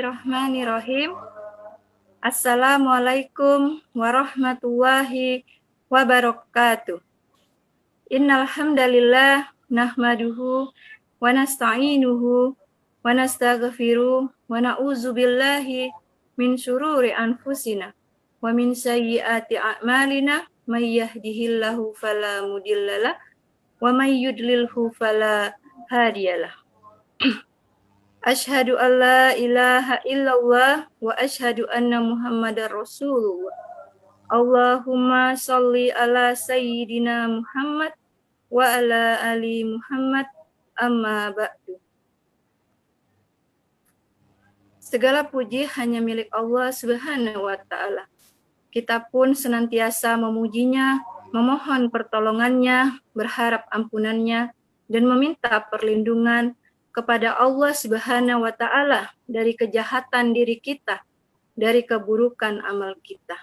Bismillahirrahmanirrahim. Assalamualaikum warahmatullahi wabarakatuh. Innal hamdalillah nahmaduhu wa nasta'inuhu wa nastaghfiruh wa na'udzu billahi min syururi anfusina wa min sayyiati a'malina may yahdihillahu fala mudhillalah wa may yudlilhu fala hadiyalah. Asyhadu an la ilaha illallah wa asyhadu anna Muhammadar Rasulullah. Allahumma sholli ala sayyidina Muhammad wa ala ali Muhammad amma ba'du. Segala puji hanya milik Allah Subhanahu wa taala. Kita pun senantiasa memujinya, memohon pertolongannya, berharap ampunannya, dan meminta perlindungan kepada Allah Subhanahu wa taala dari kejahatan diri kita, dari keburukan amal kita.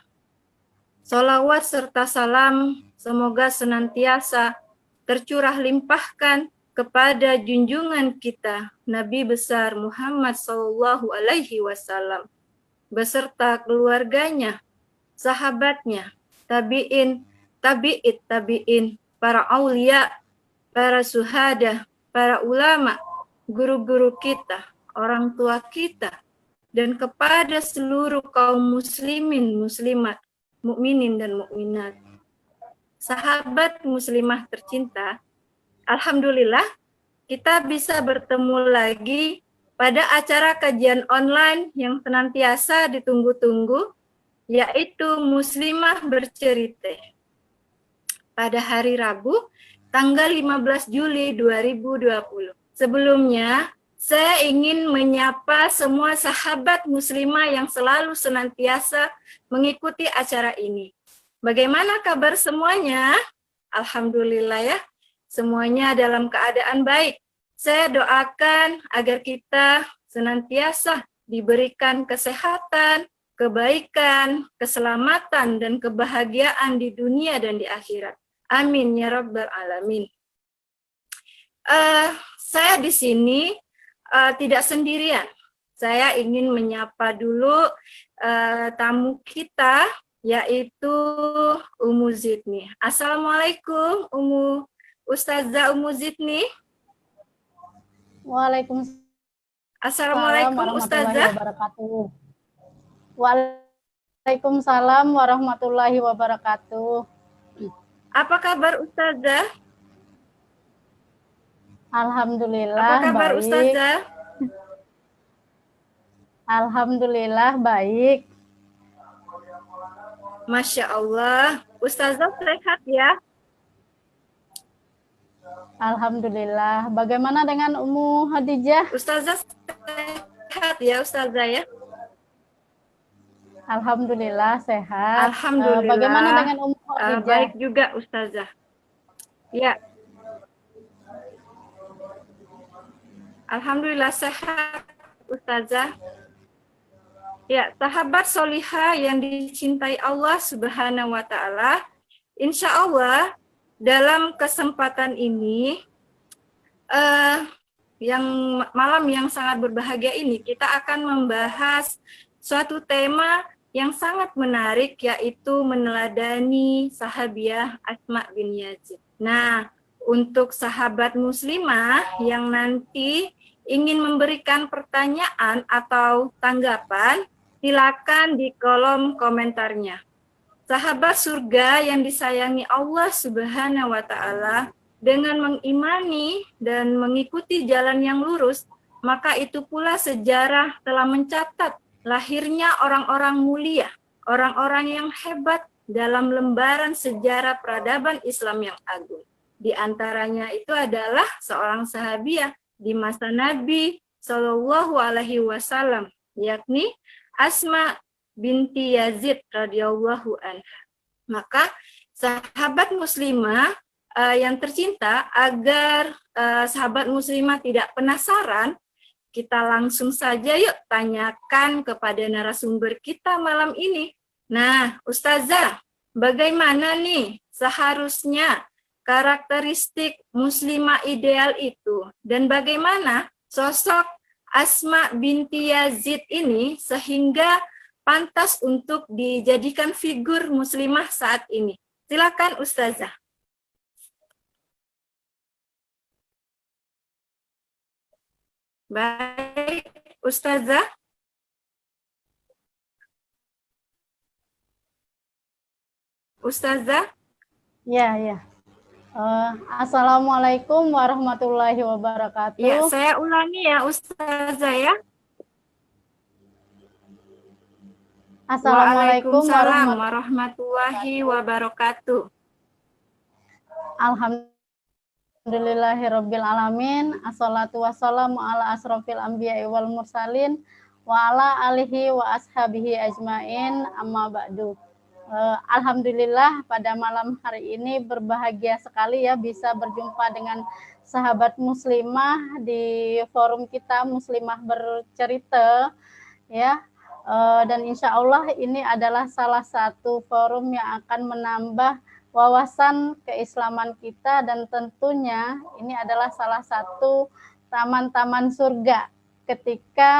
Salawat serta salam semoga senantiasa tercurah limpahkan kepada junjungan kita Nabi besar Muhammad sallallahu alaihi wasallam beserta keluarganya, sahabatnya, tabi'in, tabi'in, para aulia, para syuhada, para ulama, guru-guru kita, orang tua kita, dan kepada seluruh kaum muslimin, muslimat, mukminin dan mukminat. Sahabat muslimah tercinta, alhamdulillah kita bisa bertemu lagi pada acara kajian online yang senantiasa ditunggu-tunggu, yaitu Muslimah Bercerita. Pada hari Rabu, tanggal 15 Juli 2020. Sebelumnya, saya ingin menyapa semua sahabat muslimah yang selalu senantiasa mengikuti acara ini. Bagaimana kabar semuanya? Alhamdulillah ya, semuanya dalam keadaan baik. Saya doakan agar kita senantiasa diberikan kesehatan, kebaikan, keselamatan, dan kebahagiaan di dunia dan di akhirat. Amin ya rabbal alamin. Saya di sini tidak sendirian. Saya ingin menyapa dulu tamu kita, yaitu Ummu Zidni. Assalamualaikum, Ustazah Ummu Zidni. Waalaikumsalam. Assalamualaikum Ustazah. Waalaikumsalam warahmatullahi wabarakatuh. Apa kabar Ustazah? Alhamdulillah. Apa kabar baik. Ustazah? Alhamdulillah baik. Masya Allah. Ustazah sehat ya? Alhamdulillah. Bagaimana dengan Ummu Hadijah? Ustazah sehat ya Ustazah ya? Alhamdulillah sehat. Alhamdulillah. Bagaimana dengan Ummu Hadijah? Baik juga Ustazah. Ya. Alhamdulillah sehat Ustazah. Ya, sahabat solihah yang dicintai Allah Subhanahu wa taala, insya Allah dalam kesempatan ini yang malam yang sangat berbahagia ini kita akan membahas suatu tema yang sangat menarik, yaitu meneladani sahabiah Asma bin Yazid. Nah, untuk sahabat muslimah yang nanti ingin memberikan pertanyaan atau tanggapan, silakan di kolom komentarnya. Sahabat surga yang disayangi Allah Subhanahu wa taala, dengan mengimani dan mengikuti jalan yang lurus, maka itu pula sejarah telah mencatat lahirnya orang-orang mulia, orang-orang yang hebat dalam lembaran sejarah peradaban Islam yang agung. Di antaranya itu adalah seorang sahabiah di masa Nabi Shallallahu Alaihi Wasallam, yakni Asma binti Yazid radhiyallahu anha. Maka sahabat muslimah yang tercinta, agar sahabat muslimah tidak penasaran, kita langsung saja yuk tanyakan kepada narasumber kita malam ini. Nah, Ustazah, bagaimana nih seharusnya karakteristik muslimah ideal itu, dan bagaimana sosok Asma binti Yazid ini sehingga pantas untuk dijadikan figur muslimah saat ini? Silakan Ustazah. Baik, Ustazah. Ustazah. Ya, ya. Assalamualaikum warahmatullahi wabarakatuh. Ya, saya ulangi ya Ustazah ya. Assalamualaikum warahmatullahi wabarakatuh. Alhamdulillahirabbil alamin. Assalatu wassalamu ala asrofil anbiya'i wal mursalin wa ala alihi wa ashabihi ajmain, amma ba'du. Alhamdulillah pada malam hari ini berbahagia sekali ya bisa berjumpa dengan sahabat muslimah di forum kita Muslimah Bercerita ya. Dan insya Allah ini adalah salah satu forum yang akan menambah wawasan keislaman kita, dan tentunya ini adalah salah satu taman-taman surga ketika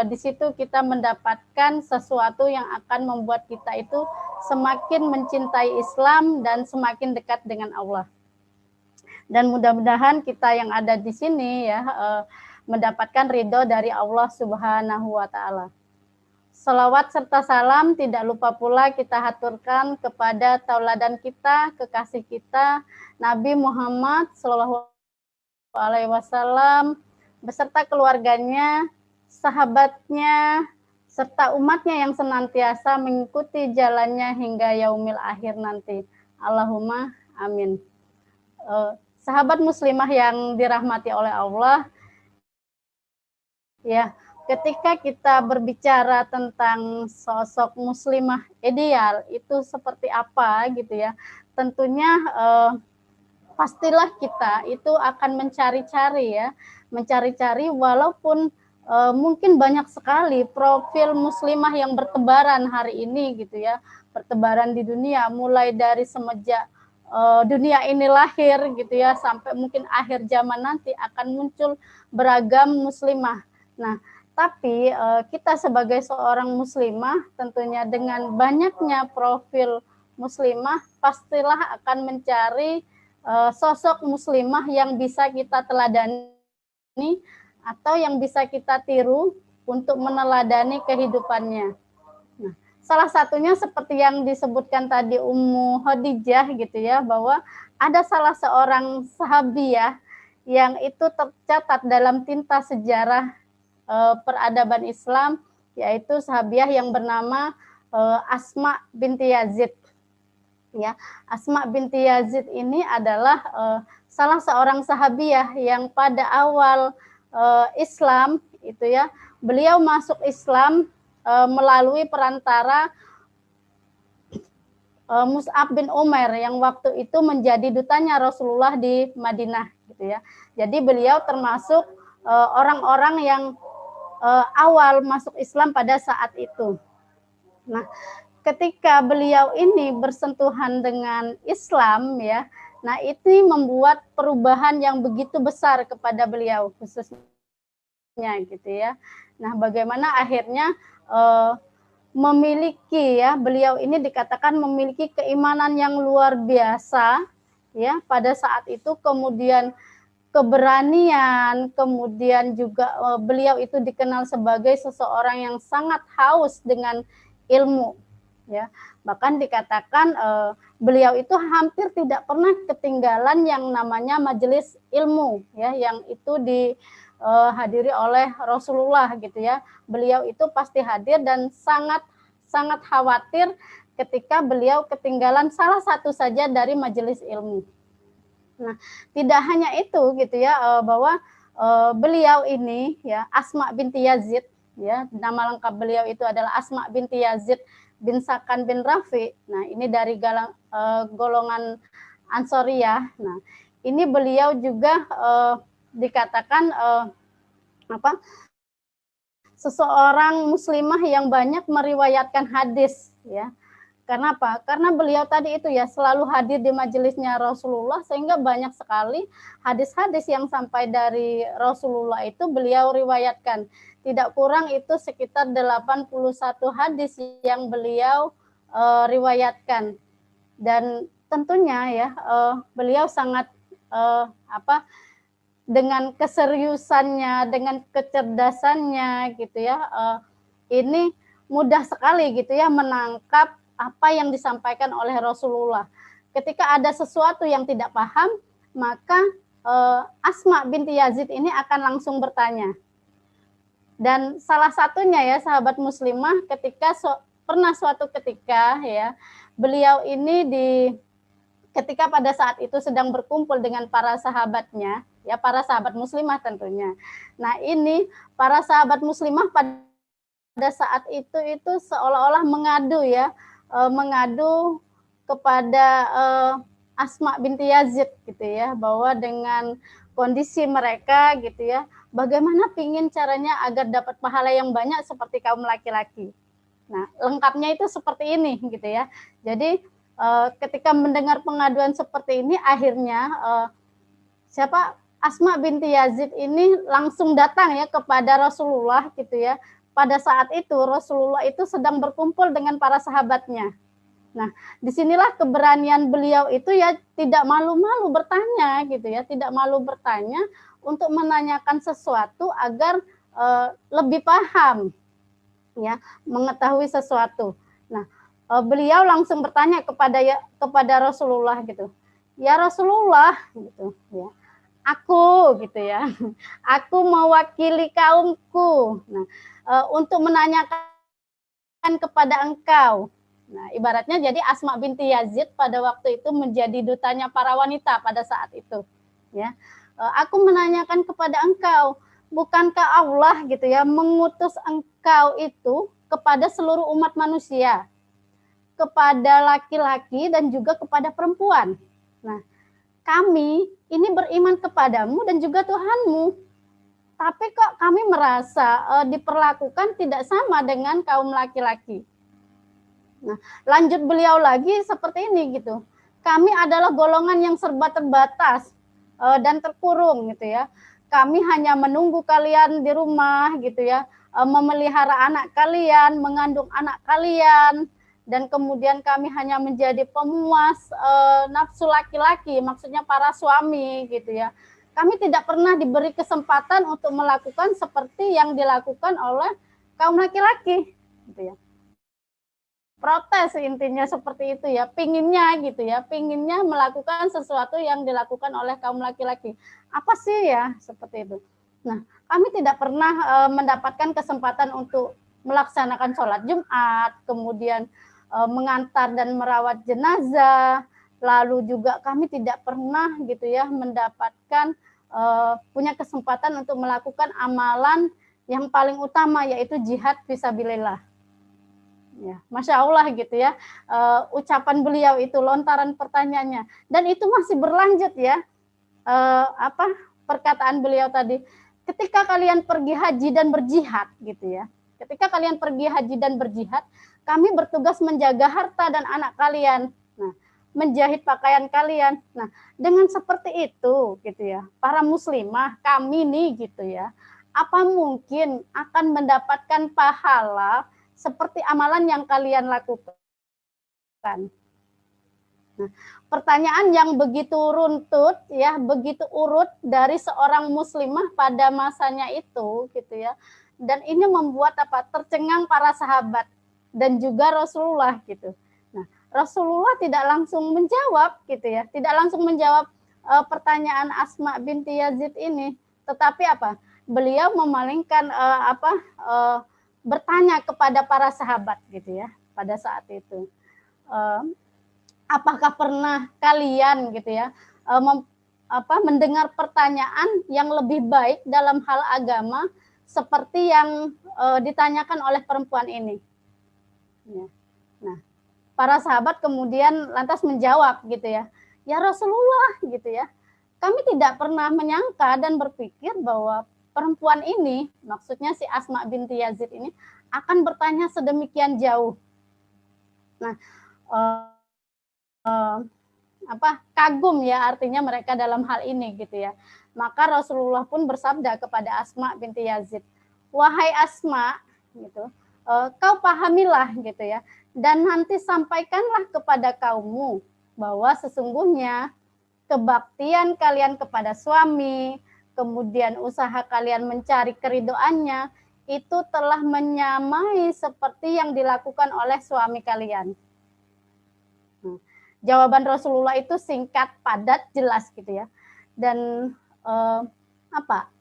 di situ kita mendapatkan sesuatu yang akan membuat kita itu semakin mencintai Islam dan semakin dekat dengan Allah. Dan mudah-mudahan kita yang ada di sini ya mendapatkan ridho dari Allah Subhanahu wa Ta'ala. Salawat serta salam tidak lupa pula kita haturkan kepada tauladan kita, kekasih kita, Nabi Muhammad Sallallahu Alaihi Wasallam, beserta keluarganya, sahabatnya, serta umatnya yang senantiasa mengikuti jalannya hingga yaumil akhir nanti. Allahumma amin. Sahabat muslimah yang dirahmati oleh Allah, ya. Ketika kita berbicara tentang sosok muslimah ideal itu seperti apa gitu ya, tentunya pastilah kita itu akan mencari-cari walaupun mungkin banyak sekali profil muslimah yang bertebaran hari ini gitu ya, bertebaran di dunia mulai dari semenjak dunia ini lahir gitu ya sampai mungkin akhir zaman nanti akan muncul beragam muslimah. Nah, tapi kita sebagai seorang muslimah tentunya dengan banyaknya profil muslimah pastilah akan mencari sosok muslimah yang bisa kita teladani atau yang bisa kita tiru untuk meneladani kehidupannya. Nah, salah satunya seperti yang disebutkan tadi Ummu Khadijah gitu ya, bahwa ada salah seorang sahabiah yang itu tercatat dalam tinta sejarah peradaban Islam, yaitu sahabiah yang bernama Asma binti Yazid. Ya, Asma binti Yazid ini adalah salah seorang sahabiah yang pada awal Islam itu ya, beliau masuk Islam melalui perantara Mus'ab bin Umair yang waktu itu menjadi dutanya Rasulullah di Madinah gitu ya. Jadi beliau termasuk orang-orang yang awal masuk Islam pada saat itu. Nah, ketika beliau ini bersentuhan dengan Islam ya, nah itu membuat perubahan yang begitu besar kepada beliau khususnya gitu ya. Nah, bagaimana akhirnya memiliki ya, beliau ini dikatakan memiliki keimanan yang luar biasa ya pada saat itu, kemudian keberanian, kemudian juga beliau itu dikenal sebagai seseorang yang sangat haus dengan ilmu ya. Bahkan dikatakan beliau itu hampir tidak pernah ketinggalan yang namanya majelis ilmu ya, yang itu dihadiri oleh Rasulullah gitu ya. Beliau itu pasti hadir dan sangat khawatir ketika beliau ketinggalan salah satu saja dari majelis ilmu. Nah, tidak hanya itu gitu ya, bahwa beliau ini ya Asma binti Yazid ya, nama lengkap beliau itu adalah Asma binti Yazid bin Sakan bin Rafi. Nah, ini dari golongan Ansoriyah. Nah, ini beliau juga dikatakan seseorang muslimah yang banyak meriwayatkan hadis ya. Karena apa? Karena beliau tadi itu ya selalu hadir di majelisnya Rasulullah, sehingga banyak sekali hadis-hadis yang sampai dari Rasulullah itu beliau riwayatkan. Tidak kurang itu sekitar 81 hadis yang beliau riwayatkan. Dan tentunya ya beliau sangat dengan keseriusannya, dengan kecerdasannya gitu ya, ini mudah sekali gitu ya menangkap apa yang disampaikan oleh Rasulullah. Ketika ada sesuatu yang tidak paham, maka Asma binti Yazid ini akan langsung bertanya. Dan salah satunya ya sahabat muslimah, ketika pernah suatu ketika ya beliau ini ketika pada saat itu sedang berkumpul dengan para sahabatnya, ya para sahabat muslimah tentunya. Nah ini para sahabat muslimah pada saat itu seolah-olah mengadu ya, mengadu kepada Asma binti Yazid gitu ya, bahwa dengan kondisi mereka gitu ya, bagaimana pingin caranya agar dapat pahala yang banyak seperti kaum laki-laki. Nah lengkapnya itu seperti ini gitu ya. Jadi ketika mendengar pengaduan seperti ini, akhirnya Asma binti Yazid ini langsung datang ya kepada Rasulullah gitu ya. Pada saat itu Rasulullah itu sedang berkumpul dengan para sahabatnya. Nah, disinilah keberanian beliau itu ya tidak malu-malu bertanya gitu ya, tidak malu bertanya untuk menanyakan sesuatu agar lebih paham ya, mengetahui sesuatu. Nah, beliau langsung bertanya kepada Rasulullah gitu. Ya Rasulullah gitu ya. Aku gitu ya. Aku mewakili kaumku. Nah, untuk menanyakan kepada engkau. Nah, ibaratnya jadi Asma binti Yazid pada waktu itu menjadi dutanya para wanita pada saat itu. Ya. Aku menanyakan kepada engkau, bukankah Allah gitu ya mengutus engkau itu kepada seluruh umat manusia, kepada laki-laki dan juga kepada perempuan. Nah, kami ini beriman kepadamu dan juga Tuhanmu. Tapi kok kami merasa diperlakukan tidak sama dengan kaum laki-laki. Nah, lanjut beliau lagi seperti ini gitu. Kami adalah golongan yang serba terbatas dan terkurung gitu ya. Kami hanya menunggu kalian di rumah gitu ya, memelihara anak kalian, mengandung anak kalian, dan kemudian kami hanya menjadi pemuas nafsu laki-laki, maksudnya para suami gitu ya. Kami tidak pernah diberi kesempatan untuk melakukan seperti yang dilakukan oleh kaum laki-laki gitu ya. Protes intinya seperti itu ya, pinginnya gitu ya, pinginnya melakukan sesuatu yang dilakukan oleh kaum laki-laki. Apa sih ya seperti itu. Nah, kami tidak pernah mendapatkan kesempatan untuk melaksanakan sholat Jumat, kemudian mengantar dan merawat jenazah, lalu juga kami tidak pernah gitu ya mendapatkan punya kesempatan untuk melakukan amalan yang paling utama, yaitu jihad fisabilillah. Ya, Masya Allah gitu ya, ucapan beliau itu, lontaran pertanyaannya, dan itu masih berlanjut ya, perkataan beliau tadi, ketika kalian pergi haji dan berjihad gitu ya, ketika kalian pergi haji dan berjihad, kami bertugas menjaga harta dan anak kalian, nah, menjahit pakaian kalian. Nah, dengan seperti itu gitu ya, para muslimah kami nih gitu ya, apa mungkin akan mendapatkan pahala seperti amalan yang kalian lakukan? Nah, pertanyaan yang begitu runtut ya, begitu urut dari seorang muslimah pada masanya itu gitu ya. Dan ini membuat tercengang para sahabat dan juga Rasulullah gitu. Nah, Rasulullah tidak langsung menjawab gitu ya, tidak langsung menjawab pertanyaan Asma binti Yazid ini, tetapi beliau memalingkan bertanya kepada para sahabat gitu ya pada saat itu, apakah pernah kalian gitu ya mendengar pertanyaan yang lebih baik dalam hal agama seperti yang ditanyakan oleh perempuan ini ya. Nah, para sahabat kemudian lantas menjawab gitu ya, ya Rasulullah gitu ya, kami tidak pernah menyangka dan berpikir bahwa perempuan ini, maksudnya si Asma binti Yazid ini, akan bertanya sedemikian jauh. Nah, kagum ya, artinya mereka dalam hal ini gitu ya. Maka Rasulullah pun bersabda kepada Asma binti Yazid, wahai Asma gitu, kau pahamilah gitu ya, dan nanti sampaikanlah kepada kaummu bahwa sesungguhnya kebaktian kalian kepada suami, kemudian usaha kalian mencari keridoannya, itu telah menyamai seperti yang dilakukan oleh suami kalian. Jawaban Rasulullah itu singkat, padat, jelas gitu ya. Dan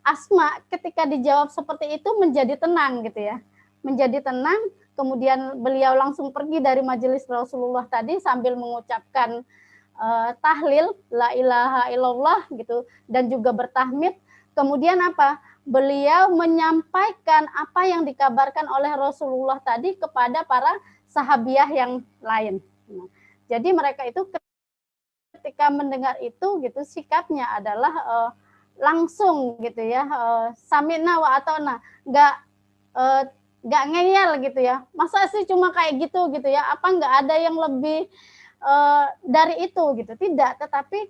Asma ketika dijawab seperti itu menjadi tenang gitu ya. Menjadi tenang, kemudian beliau langsung pergi dari majelis Rasulullah tadi sambil mengucapkan tahlil la ilaha illallah gitu dan juga bertahmid. Kemudian beliau menyampaikan apa yang dikabarkan oleh Rasulullah tadi kepada para sahabiah yang lain. Jadi mereka itu ketika mendengar itu gitu sikapnya adalah langsung gitu ya, samina wa atona, nggak ngeyel gitu ya. Masa sih cuma kayak gitu ya? Apa nggak ada yang lebih dari itu gitu? Tidak, tetapi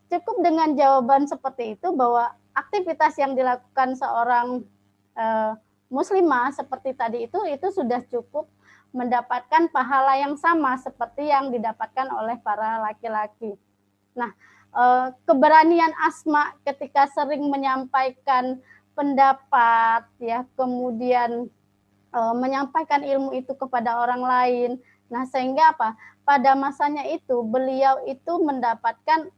cukup dengan jawaban seperti itu bahwa aktivitas yang dilakukan seorang muslimah seperti tadi itu sudah cukup mendapatkan pahala yang sama seperti yang didapatkan oleh para laki-laki. Nah, keberanian Asma ketika sering menyampaikan pendapat ya, kemudian menyampaikan ilmu itu kepada orang lain. Nah, sehingga pada masanya itu beliau itu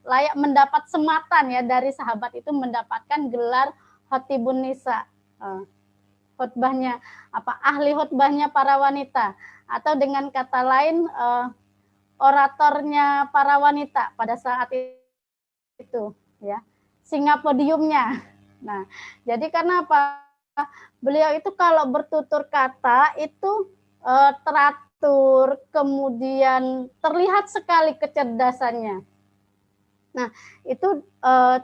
layak mendapat sematan ya dari sahabat itu, mendapatkan gelar khotibun nisa. Khutbahnya ahli khutbahnya para wanita, atau dengan kata lain oratornya para wanita pada saat itu ya, singa podiumnya. Nah, jadi karena beliau itu kalau bertutur kata itu teratur, kemudian terlihat sekali kecerdasannya. Nah, itu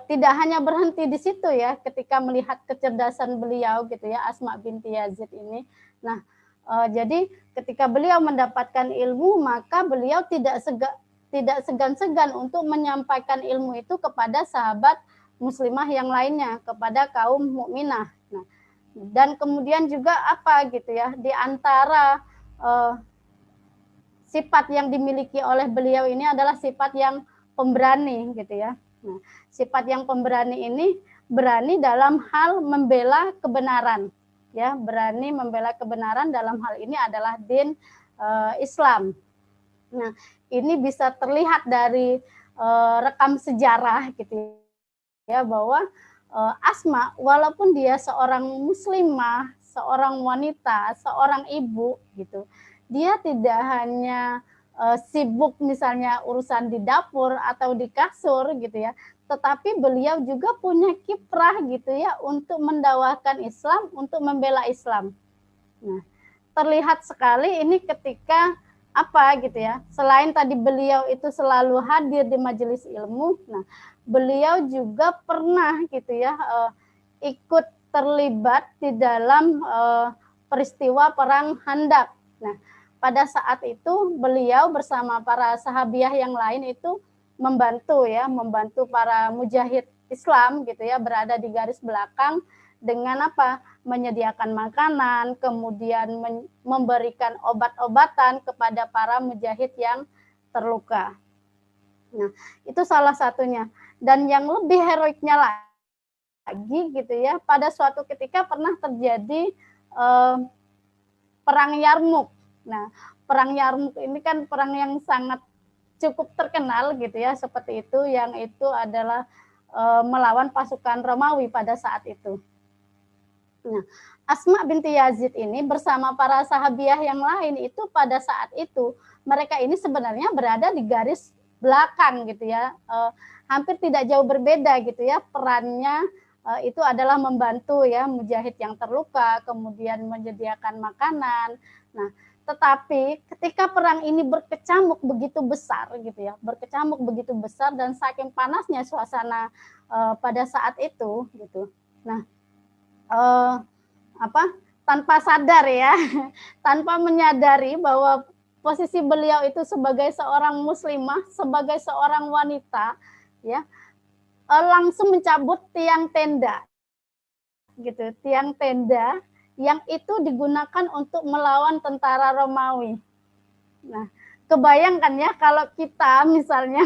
tidak hanya berhenti di situ ya, ketika melihat kecerdasan beliau gitu ya, Asma binti Yazid ini. Nah, jadi ketika beliau mendapatkan ilmu, maka beliau tidak segan-segan untuk menyampaikan ilmu itu kepada sahabat muslimah yang lainnya, kepada kaum mukminah. Nah, dan kemudian juga gitu ya, di antara sifat yang dimiliki oleh beliau ini adalah sifat yang pemberani gitu ya. Nah, sifat yang pemberani ini berani dalam hal membela kebenaran ya, berani membela kebenaran dalam hal ini adalah din Islam. Nah, ini bisa terlihat dari rekam sejarah gitu ya, bahwa Asma walaupun dia seorang muslimah, seorang wanita, seorang ibu gitu, dia tidak hanya sibuk misalnya urusan di dapur atau di kasur gitu ya, tetapi beliau juga punya kiprah gitu ya untuk mendakwahkan Islam, untuk membela Islam. Nah, terlihat sekali ini ketika gitu ya, selain tadi beliau itu selalu hadir di majelis ilmu, nah beliau juga pernah gitu ya ikut terlibat di dalam peristiwa perang Khandaq. Nah, pada saat itu beliau bersama para sahabiah yang lain itu membantu para mujahid Islam gitu ya, berada di garis belakang dengan menyediakan makanan, kemudian memberikan obat-obatan kepada para mujahid yang terluka. Nah, itu salah satunya. Dan yang lebih heroiknya lagi gitu ya, pada suatu ketika pernah terjadi perang Yarmuk. Nah, perang Yarmuk ini kan perang yang sangat cukup terkenal gitu ya, seperti itu, yang itu adalah melawan pasukan Romawi pada saat itu. Nah, Asma binti Yazid ini bersama para sahabiah yang lain itu pada saat itu mereka ini sebenarnya berada di garis belakang gitu ya, hampir tidak jauh berbeda gitu ya, perannya itu adalah membantu ya mujahid yang terluka, kemudian menyediakan makanan. Nah, tetapi ketika perang ini berkecamuk begitu besar gitu ya, berkecamuk begitu besar dan saking panasnya suasana pada saat itu gitu. Nah, tanpa sadar ya, tanpa menyadari bahwa posisi beliau itu sebagai seorang muslimah, sebagai seorang wanita, ya, langsung mencabut tiang tenda, gitu, tiang tenda yang itu digunakan untuk melawan tentara Romawi. Nah, kebayangkan ya kalau kita misalnya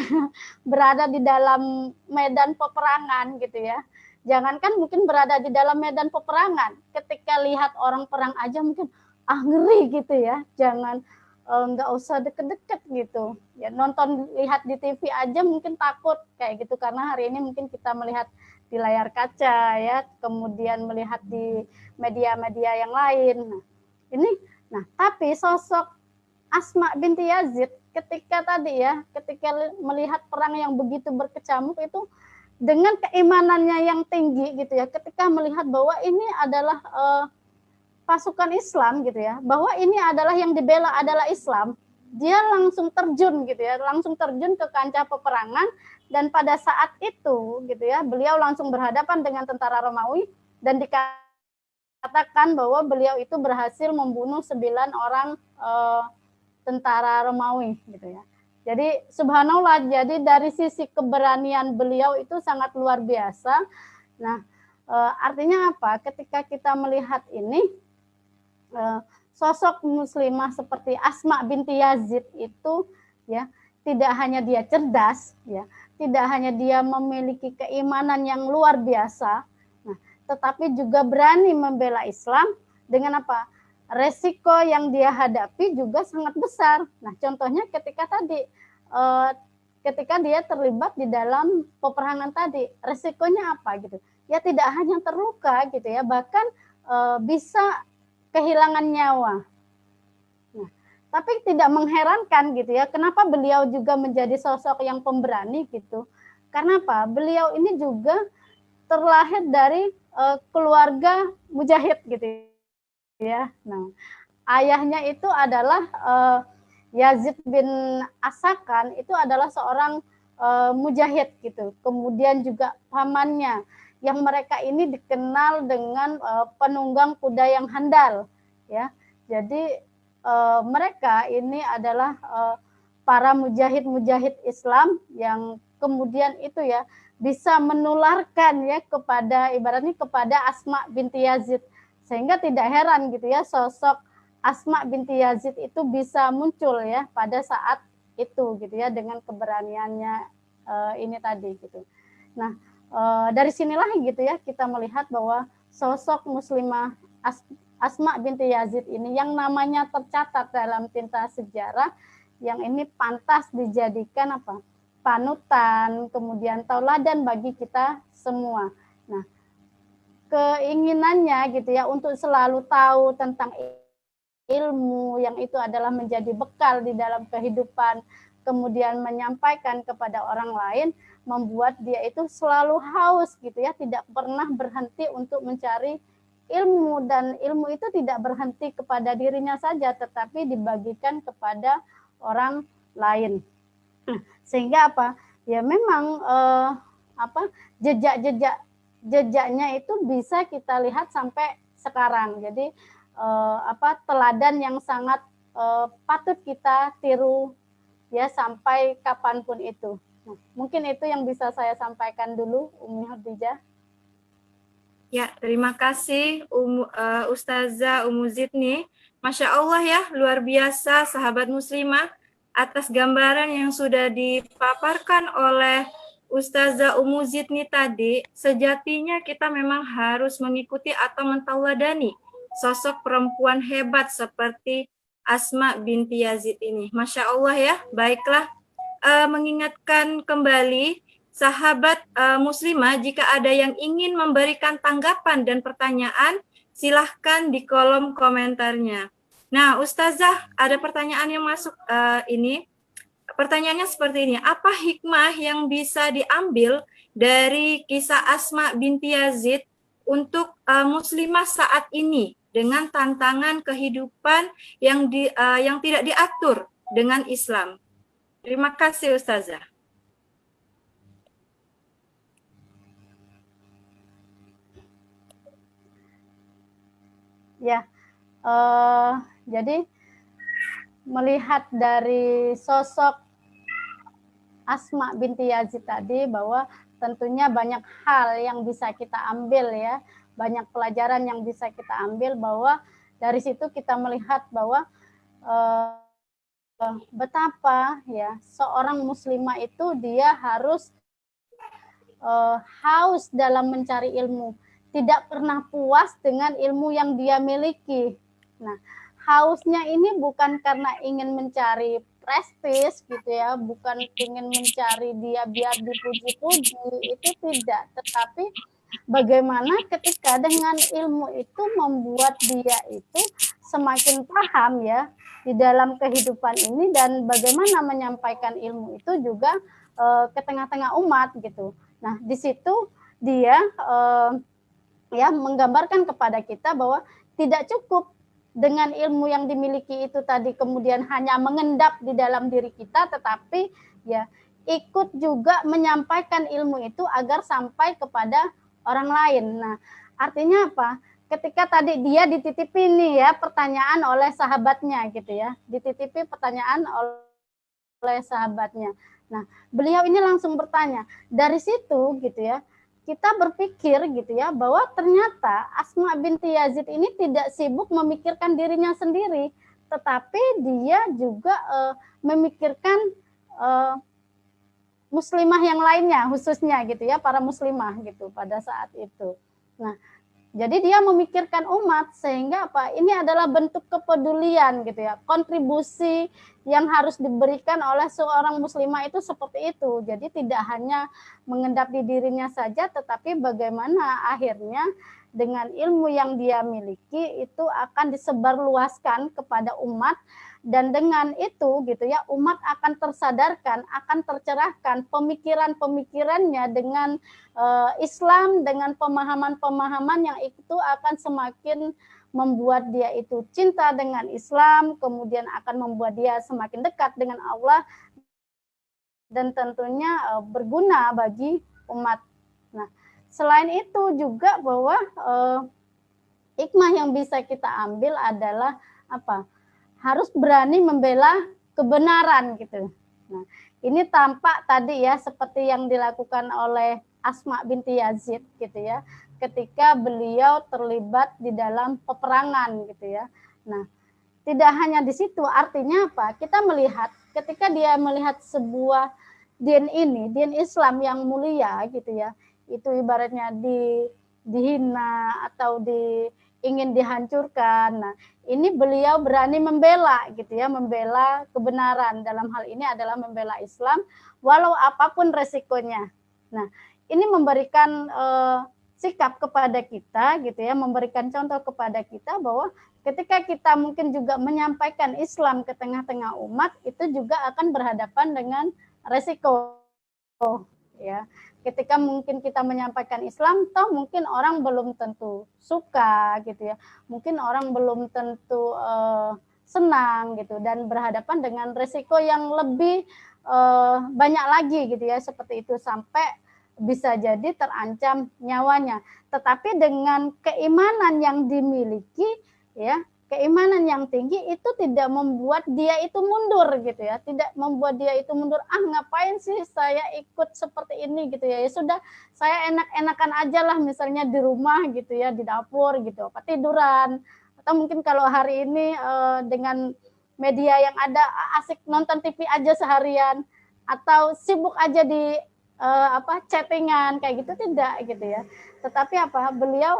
berada di dalam medan peperangan gitu ya. Jangankan mungkin berada di dalam medan peperangan, ketika lihat orang perang aja mungkin ngeri gitu ya. Jangan nggak usah deket-deket gitu. Ya nonton lihat di TV aja mungkin takut kayak gitu karena hari ini mungkin kita melihat di layar kaca ya, kemudian melihat di media-media yang lain. Tapi sosok Asma binti Yazid ketika tadi ya, ketika melihat perang yang begitu berkecamuk itu dengan keimanannya yang tinggi gitu ya, ketika melihat bahwa ini adalah pasukan Islam gitu ya, bahwa ini adalah yang dibela adalah Islam, dia langsung terjun gitu ya, langsung terjun ke kancah peperangan dan pada saat itu gitu ya, beliau langsung berhadapan dengan tentara Romawi dan dikatakan bahwa beliau itu berhasil membunuh 9 orang tentara Romawi gitu ya. Jadi subhanallah, jadi dari sisi keberanian beliau itu sangat luar biasa. Nah, artinya apa? Ketika kita melihat ini, sosok muslimah seperti Asma binti Yazid itu ya, tidak hanya dia cerdas ya, tidak hanya dia memiliki keimanan yang luar biasa, nah, tetapi juga berani membela Islam dengan apa? Resiko yang dia hadapi juga sangat besar. Nah, contohnya ketika tadi ketika dia terlibat di dalam peperangan tadi, resikonya apa gitu? Ya tidak hanya terluka gitu ya, bahkan bisa kehilangan nyawa. Nah, tapi tidak mengherankan gitu ya, kenapa beliau juga menjadi sosok yang pemberani gitu? Karena apa? Beliau ini juga terlahir dari keluarga mujahid gitu ya. Nah, ayahnya itu adalah Yazid bin Asakan, itu adalah seorang mujahid gitu. Kemudian juga pamannya yang mereka ini dikenal dengan penunggang kuda yang handal ya. Jadi mereka ini adalah para mujahid-mujahid Islam yang kemudian itu ya bisa menularkan ya kepada ibaratnya kepada Asma binti Yazid, sehingga tidak heran gitu ya sosok Asma binti Yazid itu bisa muncul ya pada saat itu gitu ya dengan keberaniannya ini tadi gitu. Nah, dari sinilah gitu ya kita melihat bahwa sosok muslimah Asma binti Yazid ini yang namanya tercatat dalam tinta sejarah, yang ini pantas dijadikan apa? Panutan, kemudian tauladan bagi kita semua. Nah, keinginannya gitu ya untuk selalu tahu tentang ilmu yang itu adalah menjadi bekal di dalam kehidupan, kemudian menyampaikan kepada orang lain, membuat dia itu selalu haus gitu ya, tidak pernah berhenti untuk mencari ilmu, dan ilmu itu tidak berhenti kepada dirinya saja tetapi dibagikan kepada orang lain. Sehingga apa? Ya memang jejaknya itu bisa kita lihat sampai sekarang. Jadi teladan yang sangat patut kita tiru ya sampai kapanpun itu. Nah, mungkin itu yang bisa saya sampaikan dulu, Umi Khadijah. Ya, terima kasih Ustazah Umu Zidni. Masya Allah ya, luar biasa sahabat muslimah atas gambaran yang sudah dipaparkan oleh Ustazah Umu Zidni tadi. Sejatinya kita memang harus mengikuti atau mentauladani sosok perempuan hebat seperti Asma binti Yazid ini. Masya Allah ya, baiklah. Mengingatkan kembali sahabat muslimah, jika ada yang ingin memberikan tanggapan dan pertanyaan, silahkan di kolom komentarnya. Nah, Ustazah, ada pertanyaan yang masuk ini. Pertanyaannya seperti ini, apa hikmah yang bisa diambil dari kisah Asma binti Yazid untuk muslimah saat ini dengan tantangan kehidupan yang tidak diatur dengan Islam? Terima kasih Ustazah. Ya, jadi melihat dari sosok Asma binti Yazid tadi, bahwa tentunya banyak hal yang bisa kita ambil ya, banyak pelajaran yang bisa kita ambil, bahwa dari situ kita melihat bahwa betapa ya seorang muslimah itu dia harus haus dalam mencari ilmu, tidak pernah puas dengan ilmu yang dia miliki. Nah, hausnya ini bukan karena ingin mencari prestis gitu ya, bukan ingin mencari dia biar dipuji-puji, itu tidak, tetapi bagaimana ketika dengan ilmu itu membuat dia itu semakin paham ya di dalam kehidupan ini, dan bagaimana menyampaikan ilmu itu juga ke tengah-tengah umat gitu. Nah, di situ dia ya menggambarkan kepada kita bahwa tidak cukup dengan ilmu yang dimiliki itu tadi kemudian hanya mengendap di dalam diri kita, tetapi ya ikut juga menyampaikan ilmu itu agar sampai kepada orang lain. Nah, artinya apa? Ketika tadi dia dititipi nih ya pertanyaan oleh sahabatnya gitu ya, dititipi pertanyaan oleh sahabatnya. Nah, beliau ini langsung bertanya. Dari situ gitu ya, kita berpikir gitu ya bahwa ternyata Asma binti Yazid ini tidak sibuk memikirkan dirinya sendiri, tetapi dia juga memikirkan muslimah yang lainnya, khususnya gitu ya, para muslimah gitu pada saat itu. Nah, jadi dia memikirkan umat, sehingga apa? Ini adalah bentuk kepedulian gitu ya. Kontribusi yang harus diberikan oleh seorang muslimah itu seperti itu. Jadi tidak hanya mengendap di dirinya saja, tetapi bagaimana akhirnya dengan ilmu yang dia miliki itu akan disebarluaskan kepada umat, dan dengan itu gitu ya umat akan tersadarkan, akan tercerahkan pemikiran-pemikirannya dengan Islam, dengan pemahaman-pemahaman yang itu akan semakin membuat dia itu cinta dengan Islam, kemudian akan membuat dia semakin dekat dengan Allah, dan tentunya berguna bagi umat. Nah, selain itu juga bahwa hikmah yang bisa kita ambil adalah apa? Harus berani membela kebenaran gitu. Nah, ini tampak tadi ya seperti yang dilakukan oleh Asma binti Yazid gitu ya, ketika beliau terlibat di dalam peperangan gitu ya. Nah, tidak hanya di situ, artinya apa? Kita melihat ketika dia melihat sebuah din ini, din Islam yang mulia gitu ya, itu ibaratnya dihina atau ingin dihancurkan. Nah, ini beliau berani membela gitu ya, membela kebenaran. Dalam hal ini adalah membela Islam walau apapun resikonya. Nah, ini memberikan sikap kepada kita gitu ya, memberikan contoh kepada kita bahwa ketika kita mungkin juga menyampaikan Islam ke tengah-tengah umat, itu juga akan berhadapan dengan resiko ya. Ketika mungkin kita menyampaikan Islam, toh mungkin orang belum tentu suka gitu ya, mungkin orang belum tentu senang gitu, dan berhadapan dengan resiko yang lebih banyak lagi gitu ya, seperti itu, sampai bisa jadi terancam nyawanya. Tetapi dengan keimanan yang dimiliki ya, keimanan yang tinggi itu tidak membuat dia itu mundur gitu ya, tidak membuat dia itu mundur, ngapain sih saya ikut seperti ini gitu ya, ya sudah saya enak-enakan aja lah misalnya di rumah gitu ya, di dapur gitu, apa tiduran, atau mungkin kalau hari ini dengan media yang ada asik nonton TV aja seharian, atau sibuk aja di chattingan kayak gitu, tidak gitu ya. Tetapi apa, beliau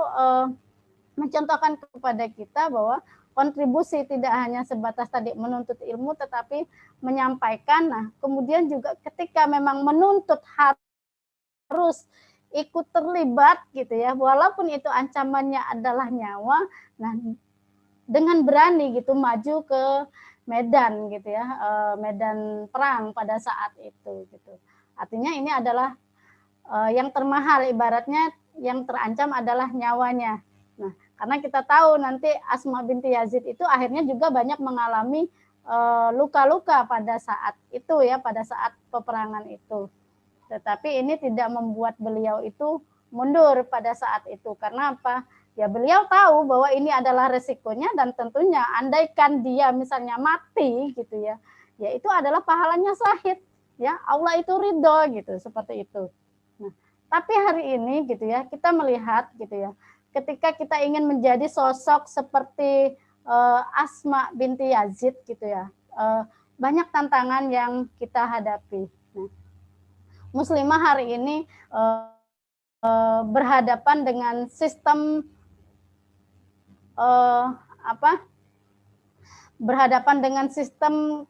mencontohkan kepada kita bahwa kontribusi tidak hanya sebatas tadi menuntut ilmu, tetapi menyampaikan. Nah, kemudian juga ketika memang menuntut harus ikut terlibat gitu ya, walaupun itu ancamannya adalah nyawa. Nah, dengan berani gitu maju ke medan gitu ya, medan perang pada saat itu gitu. Artinya ini adalah yang termahal, ibaratnya yang terancam adalah nyawanya. Nah, karena kita tahu nanti Asma binti Yazid itu akhirnya juga banyak mengalami luka-luka pada saat itu ya, pada saat peperangan itu. Tetapi ini tidak membuat beliau itu mundur pada saat itu. Karena apa? Ya beliau tahu bahwa ini adalah resikonya, dan tentunya andaikan dia misalnya mati gitu ya, ya itu adalah pahalanya syahid, ya Allah itu ridho gitu, seperti itu. Nah, tapi hari ini gitu ya, kita melihat gitu ya, ketika kita ingin menjadi sosok seperti Asma binti Yazid gitu ya, banyak tantangan yang kita hadapi. Nah, muslimah hari ini berhadapan dengan sistem apa berhadapan dengan sistem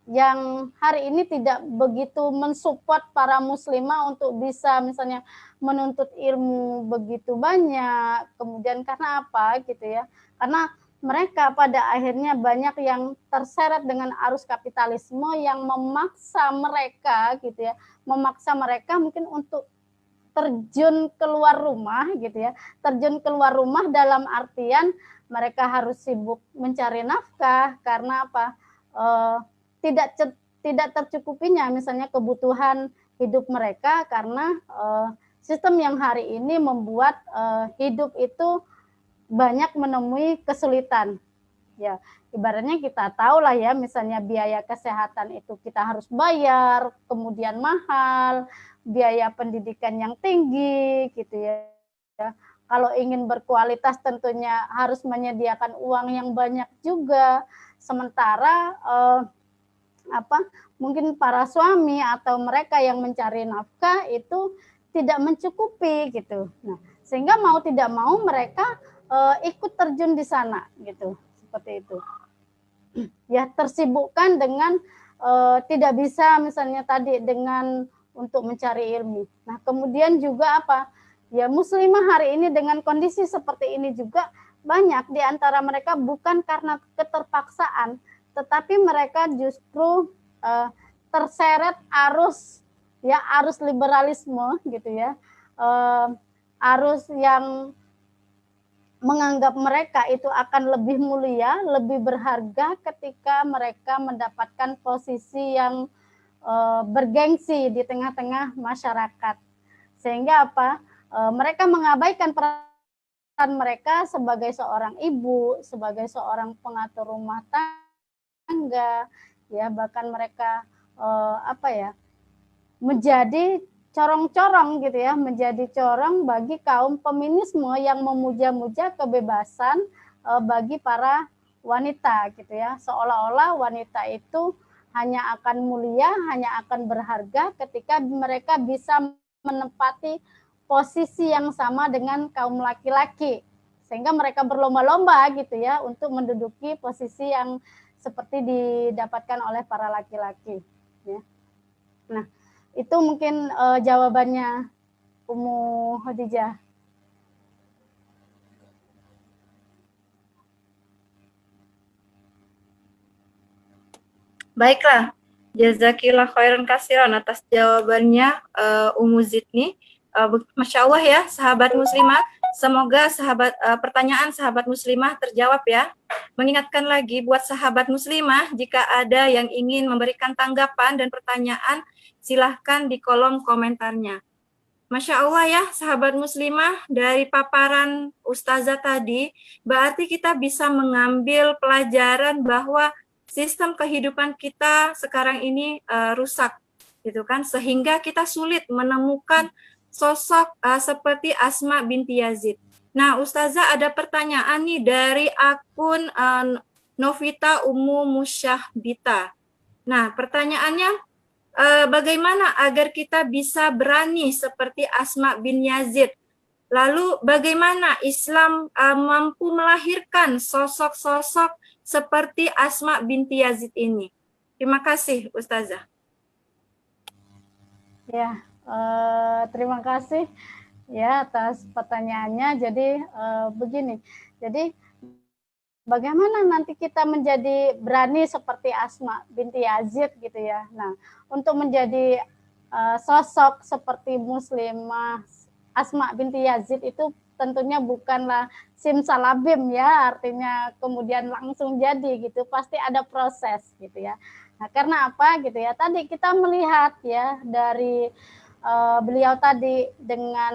yang hari ini tidak begitu mensupport para muslimah untuk bisa misalnya menuntut ilmu begitu banyak. Kemudian karena apa gitu ya? Karena mereka pada akhirnya banyak yang terseret dengan arus kapitalisme yang memaksa mereka gitu ya, memaksa mereka mungkin untuk terjun keluar rumah gitu ya, terjun keluar rumah dalam artian mereka harus sibuk mencari nafkah karena apa? Tidak tidak tercukupinya misalnya kebutuhan hidup mereka karena sistem yang hari ini membuat hidup itu banyak menemui kesulitan. Ya, ibaratnya kita tahu lah ya, misalnya biaya kesehatan itu kita harus bayar, kemudian mahal, biaya pendidikan yang tinggi gitu ya. Kalau ingin berkualitas tentunya harus menyediakan uang yang banyak juga. Sementara mungkin para suami atau mereka yang mencari nafkah itu tidak mencukupi gitu. Nah, sehingga mau tidak mau mereka ikut terjun di sana gitu. Seperti itu. Ya, tersibukkan dengan tidak bisa misalnya tadi dengan untuk mencari ilmu. Nah, kemudian juga apa? Ya, muslimah hari ini dengan kondisi seperti ini juga banyak di antara mereka bukan karena keterpaksaan, tetapi mereka justru terseret arus liberalisme gitu ya, arus yang menganggap mereka itu akan lebih mulia, lebih berharga ketika mereka mendapatkan posisi yang bergengsi di tengah-tengah masyarakat. Sehingga apa? Mereka mengabaikan peran mereka sebagai seorang ibu, sebagai seorang pengatur rumah tangga, ya bahkan mereka menjadi corong-corong gitu ya, menjadi corong bagi kaum feminisme yang memuja-muja kebebasan bagi para wanita gitu ya, seolah-olah wanita itu hanya akan mulia, hanya akan berharga ketika mereka bisa menempati posisi yang sama dengan kaum laki-laki, sehingga mereka berlomba-lomba gitu ya untuk menduduki posisi yang seperti didapatkan oleh para laki-laki ya. Nah, itu mungkin jawabannya Ummu Khadijah. Baiklah, jazakillah khairan kasiran atas jawabannya Ummu Zidni. Masya Allah ya, sahabat muslimah. Semoga pertanyaan sahabat muslimah terjawab ya. Mengingatkan lagi buat sahabat muslimah, jika ada yang ingin memberikan tanggapan dan pertanyaan, silahkan di kolom komentarnya. Masya Allah ya, sahabat muslimah, dari paparan Ustazah tadi, berarti kita bisa mengambil pelajaran bahwa sistem kehidupan kita sekarang ini rusak, gitu kan, sehingga kita sulit menemukan sosok seperti Asma binti Yazid. Nah, Ustazah ada pertanyaan nih dari akun Novita Ummu Musyahbita. Nah, pertanyaannya, bagaimana agar kita bisa berani seperti Asma bin Yazid? Lalu bagaimana Islam mampu melahirkan sosok-sosok seperti Asma binti Yazid ini? Terima kasih, Ustazah. Ya, terima kasih ya atas pertanyaannya. Jadi begini, jadi bagaimana nanti kita menjadi berani seperti Asma binti Yazid gitu ya. Nah, untuk menjadi sosok seperti muslimah Asma binti Yazid itu tentunya bukanlah simsalabim ya, artinya kemudian langsung jadi gitu, pasti ada proses gitu ya. Nah, karena apa gitu ya, tadi kita melihat ya dari beliau tadi dengan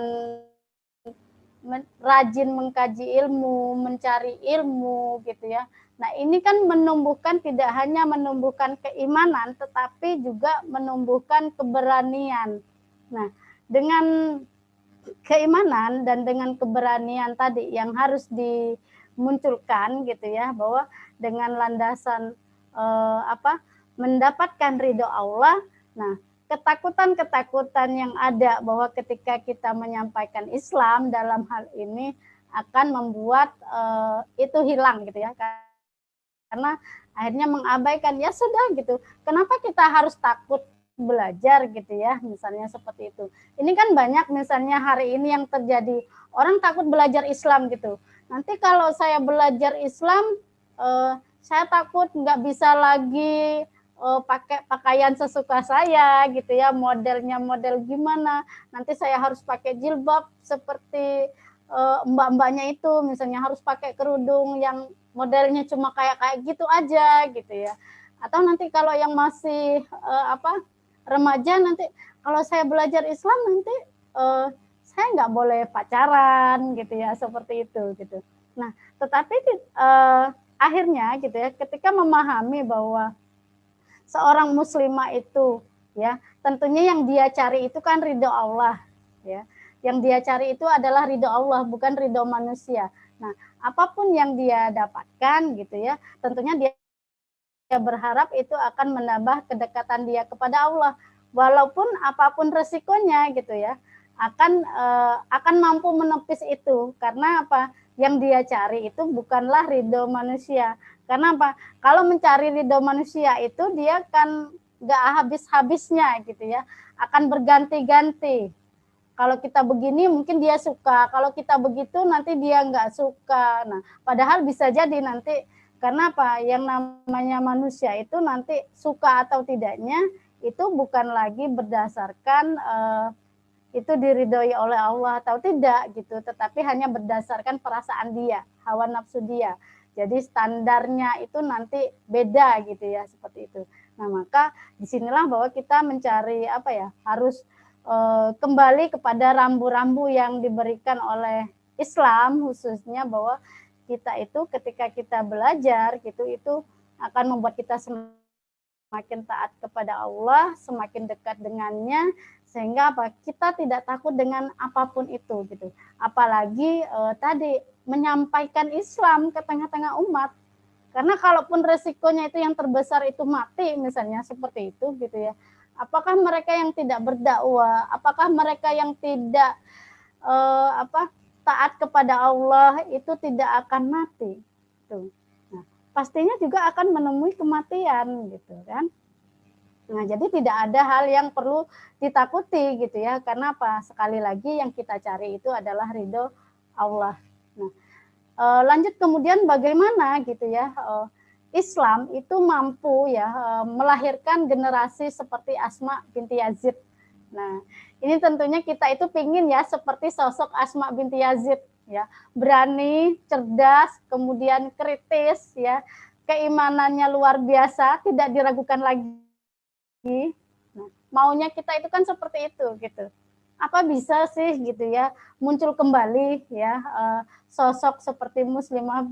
rajin mengkaji ilmu, mencari ilmu gitu ya. Nah, ini kan menumbuhkan, tidak hanya menumbuhkan keimanan, tetapi juga menumbuhkan keberanian. Nah, dengan keimanan dan dengan keberanian tadi yang harus dimunculkan gitu ya, bahwa dengan landasan mendapatkan ridho Allah. Nah, ketakutan-ketakutan yang ada bahwa ketika kita menyampaikan Islam dalam hal ini akan membuat itu hilang gitu ya, karena akhirnya mengabaikan, ya sudah gitu, kenapa kita harus takut belajar gitu ya, misalnya seperti itu. Ini kan banyak misalnya hari ini yang terjadi, orang takut belajar Islam gitu, nanti kalau saya belajar Islam saya takut nggak bisa lagi pakai pakaian sesuka saya gitu ya, modelnya model gimana, nanti saya harus pakai jilbab seperti mbak-mbaknya itu, misalnya harus pakai kerudung yang modelnya cuma kayak gitu aja gitu ya. Atau nanti kalau yang masih remaja, nanti kalau saya belajar Islam nanti saya nggak boleh pacaran gitu ya, seperti itu gitu. Nah, tetapi akhirnya gitu ya, ketika memahami bahwa seorang muslimah itu ya, tentunya yang dia cari itu kan ridho Allah ya. Yang dia cari itu adalah ridho Allah, bukan ridho manusia. Nah, apapun yang dia dapatkan gitu ya, tentunya dia berharap itu akan menambah kedekatan dia kepada Allah, walaupun apapun resikonya gitu ya, akan mampu menepis itu. Karena apa? Yang dia cari itu bukanlah ridho manusia. Karena apa? Kalau mencari ridho manusia itu dia kan nggak habis-habisnya gitu ya, akan berganti-ganti. Kalau kita begini mungkin dia suka, kalau kita begitu nanti dia nggak suka. Nah, padahal bisa jadi nanti, karena apa? Yang namanya manusia itu nanti suka atau tidaknya itu bukan lagi berdasarkan itu diridhoi oleh Allah atau tidak gitu, tetapi hanya berdasarkan perasaan dia, hawa nafsu dia. Jadi standarnya itu nanti beda gitu ya, seperti itu. Nah, maka disinilah bahwa kita mencari harus kembali kepada rambu-rambu yang diberikan oleh Islam, khususnya bahwa kita itu ketika kita belajar gitu, itu akan membuat kita semakin taat kepada Allah, semakin dekat dengannya, sehingga kita tidak takut dengan apapun itu gitu. Apalagi tadi menyampaikan Islam ke tengah-tengah umat. Karena kalaupun resikonya itu yang terbesar itu mati misalnya, seperti itu gitu ya. Apakah mereka yang tidak berdakwah, apakah mereka yang tidak taat kepada Allah itu tidak akan mati? Tuh. Nah, pastinya juga akan menemui kematian gitu kan. Nah, jadi tidak ada hal yang perlu ditakuti gitu ya. Karena apa? Sekali lagi yang kita cari itu adalah ridho Allah. Nah, lanjut kemudian bagaimana gitu ya, Islam itu mampu ya melahirkan generasi seperti Asma binti Yazid. Nah, ini tentunya kita itu pingin ya seperti sosok Asma binti Yazid ya, berani, cerdas, kemudian kritis ya, keimanannya luar biasa, tidak diragukan lagi. Nah, maunya kita itu kan seperti itu gitu. Apa bisa sih gitu ya muncul kembali ya sosok seperti muslimah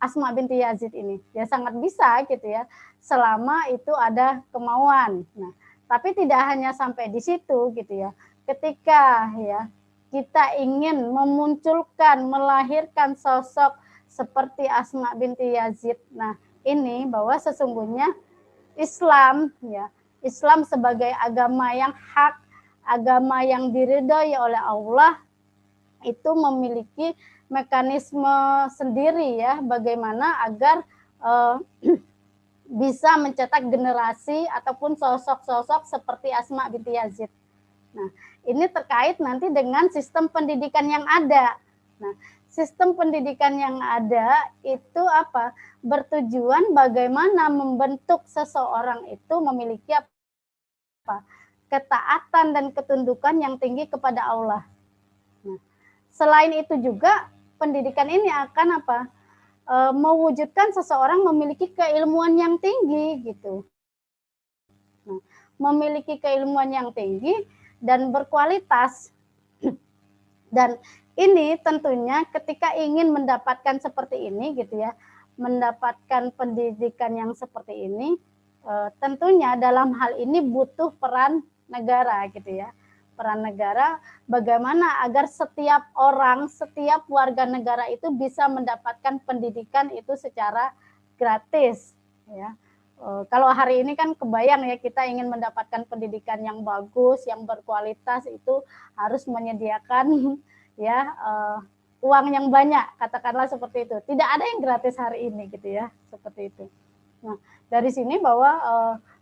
Asma binti Yazid ini? Ya sangat bisa gitu ya, selama itu ada kemauan. Nah, tapi tidak hanya sampai di situ gitu ya. Ketika ya kita ingin memunculkan, melahirkan sosok seperti Asma binti Yazid. Nah, ini bahwa sesungguhnya Islam ya, Islam sebagai agama yang hak, agama yang diridhoi oleh Allah, itu memiliki mekanisme sendiri ya, bagaimana agar bisa mencetak generasi ataupun sosok-sosok seperti Asma binti Yazid. Nah, ini terkait nanti dengan sistem pendidikan yang ada. Nah, sistem pendidikan yang ada itu bertujuan bagaimana membentuk seseorang itu memiliki ketaatan dan ketundukan yang tinggi kepada Allah. Nah, selain itu juga pendidikan ini akan mewujudkan seseorang memiliki keilmuan yang tinggi gitu. Nah, memiliki keilmuan yang tinggi dan berkualitas. Dan ini tentunya ketika ingin mendapatkan seperti ini gitu ya, mendapatkan pendidikan yang seperti ini, tentunya dalam hal ini butuh peran negara gitu ya. Peran negara bagaimana agar setiap orang, setiap warga negara itu bisa mendapatkan pendidikan itu secara gratis ya. Kalau hari ini kan kebayang ya, kita ingin mendapatkan pendidikan yang bagus, yang berkualitas, itu harus menyediakan ya uang yang banyak, katakanlah seperti itu. Tidak ada yang gratis hari ini gitu ya, seperti itu. Nah, dari sini bahwa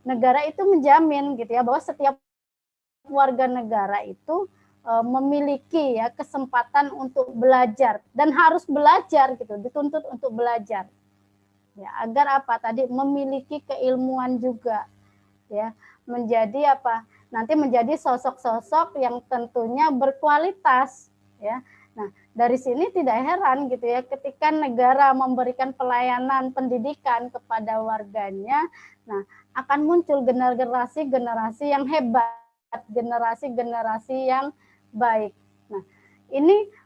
negara itu menjamin gitu ya, bahwa setiap warga negara itu memiliki ya kesempatan untuk belajar dan harus belajar gitu, dituntut untuk belajar. Ya, agar apa tadi, memiliki keilmuan juga ya, menjadi apa, nanti menjadi sosok-sosok yang tentunya berkualitas ya. Nah, dari sini tidak heran gitu ya, ketika negara memberikan pelayanan pendidikan kepada warganya, nah akan muncul generasi-generasi yang hebat, generasi-generasi yang baik. Nah, ini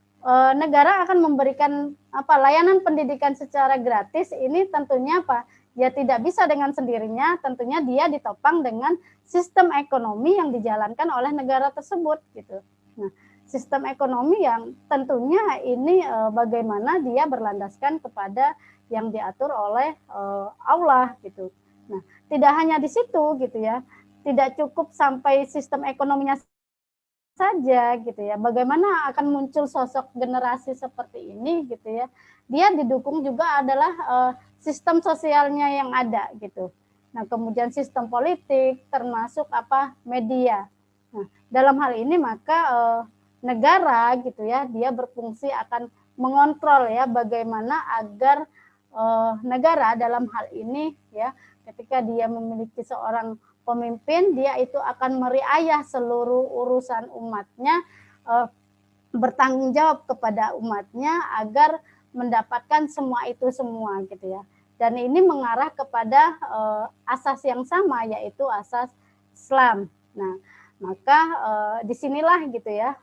negara akan memberikan apa, layanan pendidikan secara gratis, ini tentunya apa, ya tidak bisa dengan sendirinya, tentunya dia ditopang dengan sistem ekonomi yang dijalankan oleh negara tersebut gitu. Nah, sistem ekonomi yang tentunya ini bagaimana dia berlandaskan kepada yang diatur oleh Allah gitu. Nah, tidak hanya di situ gitu ya, tidak cukup sampai sistem ekonominya saja gitu ya. Bagaimana akan muncul sosok generasi seperti ini gitu ya. Dia didukung juga adalah sistem sosialnya yang ada gitu. Nah, kemudian sistem politik termasuk apa, media. Nah, dalam hal ini maka negara gitu ya, dia berfungsi akan mengontrol ya bagaimana agar negara dalam hal ini ya, ketika dia memiliki seorang pemimpin, dia itu akan meriayah seluruh urusan umatnya, bertanggung jawab kepada umatnya agar mendapatkan semua itu semua gitu ya. Dan ini mengarah kepada asas yang sama, yaitu asas Islam. Nah, maka disinilah gitu ya,